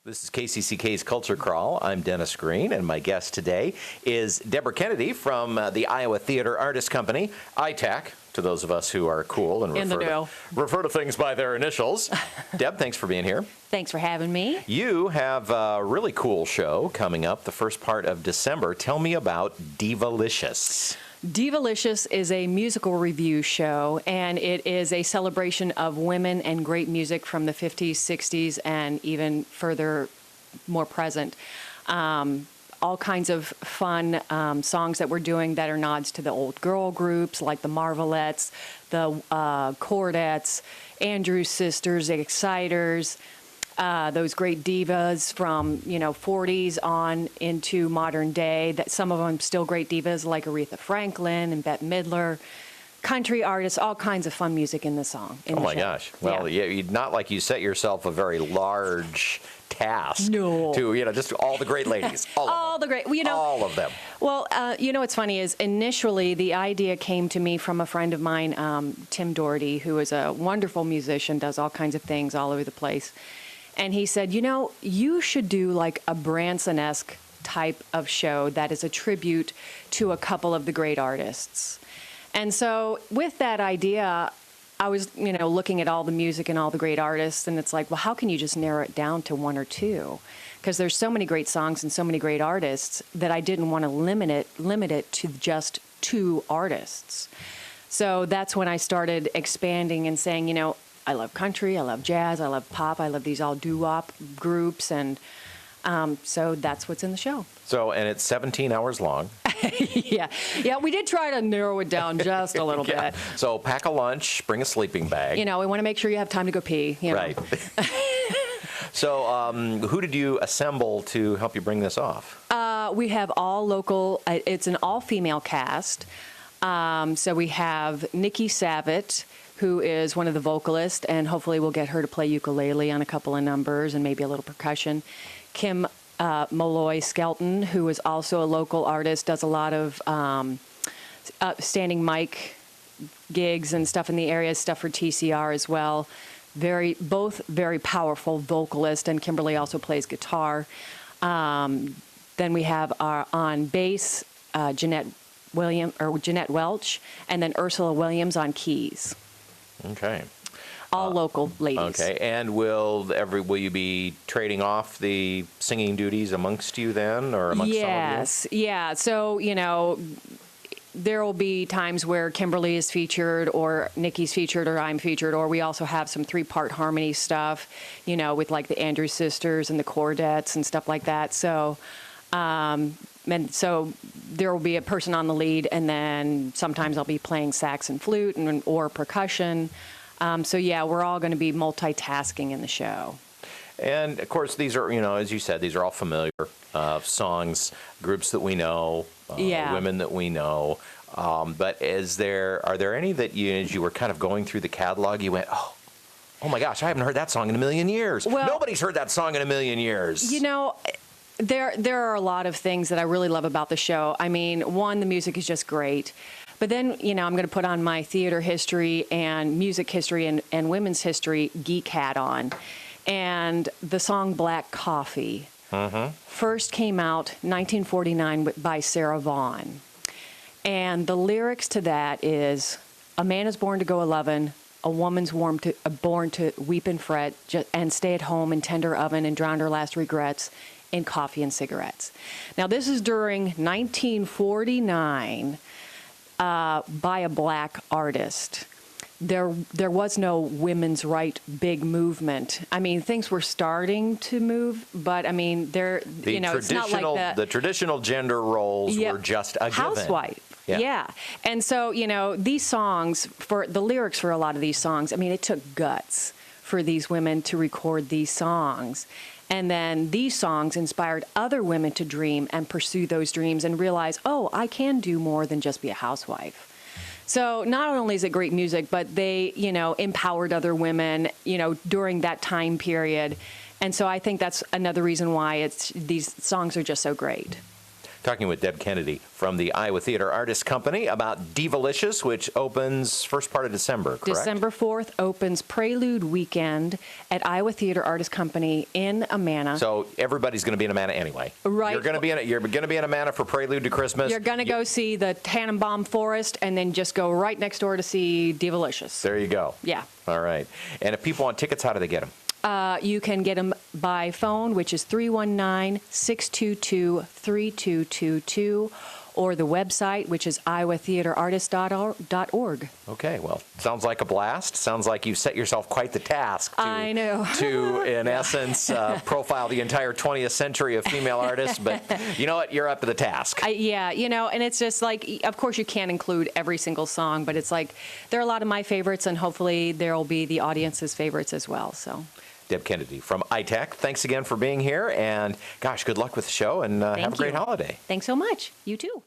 This is KCCK's Culture Crawl. I'm Dennis Green, and my guest today is Deborah Kennedy from the Iowa Theater Artist Company, ITAC, to those of us who are cool and refer to things by their initials. Deb, thanks for being here. Thanks for having me. You have a really cool show coming up the first part of December. Tell me about Divalicious. Divalicious is a musical review show, and it is a celebration of women and great music from the 50s, 60s, and even further, more present. All kinds of fun songs that we're doing that are nods to the old girl groups like the Marvelettes, the Chordettes, Andrews Sisters, the Exciters, those great divas from, 40s on into modern day. That some of them still great divas like Aretha Franklin and Bette Midler, country artists, all kinds of fun music in the song. Oh my gosh! Well, yeah, not like you set yourself a very large task. No. To just all the great ladies, all of them. Well, what's funny is initially the idea came to me from a friend of mine, Tim Doherty, who is a wonderful musician, does all kinds of things all over the place. And he said, you should do like a Branson-esque type of show that is a tribute to a couple of the great artists. And so with that idea, I was, looking at all the music and all the great artists, and it's like, well, how can you just narrow it down to one or two? Because there's so many great songs and so many great artists that I didn't want to limit it to just two artists. So that's when I started expanding and saying, I love country, I love jazz, I love pop, I love these all doo-wop groups, and so that's what's in the show. So, and it's 17 hours long. Yeah, we did try to narrow it down just a little bit. So pack a lunch, bring a sleeping bag. We want to make sure you have time to go pee. Right. So who did you assemble to help you bring this off? We have all local, it's an all-female cast. So we have Nikki Savitt, who is one of the vocalists, and hopefully we'll get her to play ukulele on a couple of numbers and maybe a little percussion. Kim Malloy Skelton, who is also a local artist, does a lot of standing mic gigs and stuff in the area, stuff for TCR as well. Both very powerful vocalists, and Kimberly also plays guitar. Then we have on bass Jeanette Welch, and then Ursula Williams on keys. Okay. All local ladies. Okay, and will you be trading off the singing duties amongst you then, or amongst some of you? Yes, yeah. So, there will be times where Kimberly is featured, or Nikki's featured, or I'm featured, or we also have some three-part harmony stuff, with like the Andrews Sisters and the Chordettes and stuff like that. So, and so there will be a person on the lead, and then sometimes I'll be playing sax and flute or percussion. So yeah, we're all going to be multitasking in the show. And of course, these are, as you said, these are all familiar songs, groups that we know, women that we know. But are there any that as you were kind of going through the catalog, you went, oh my gosh, I haven't heard that song in a million years. Well, nobody's heard that song in a million years. There are a lot of things that I really love about the show. I mean, one, the music is just great. But then, I'm going to put on my theater history and music history and women's history geek hat on. And the song Black Coffee first came out 1949 by Sarah Vaughan. And the lyrics to that is, a man is born to go a-lovin', a woman's born to weep and fret, and stay at home and tend her oven and drown her last regrets in coffee and cigarettes. Now, this is during 1949 by a black artist. There was no women's right big movement. I mean, things were starting to move, but I mean, it's not like the traditional gender roles were just a given. Housewife. Yeah. And so, these songs, for the lyrics for a lot of these songs, I mean, it took guts for these women to record these songs. And then these songs inspired other women to dream and pursue those dreams and realize, I can do more than just be a housewife. So not only is it great music, but they, empowered other women, during that time period. And so I think that's another reason why these songs are just so great. Talking with Deb Kennedy from the Iowa Theater Artists Company about Divalicious, which opens first part of December, correct? December 4th opens Prelude Weekend at Iowa Theater Artists Company in Amana. So everybody's going to be in Amana anyway. Right. You're going to be in Amana for Prelude to Christmas. You're going to go see the Tannenbaum Forest and then just go right next door to see Divalicious. There you go. Yeah. All right. And if people want tickets, how do they get them? You can get them by phone, which is 319-622-3222, or the website, which is iowatheaterartist.org. Okay, well, sounds like a blast. Sounds like you've set yourself quite the task to, I know. to in essence, profile the entire 20th century of female artists. But you know what? You're up to the task. Yeah, and it's just like, of course, you can't include every single song, but it's like there are a lot of my favorites, and hopefully there will be the audience's favorites as well. So. Deb Kennedy from ITAC, thanks again for being here, and gosh, good luck with the show, and have a great holiday. Thanks so much. You too.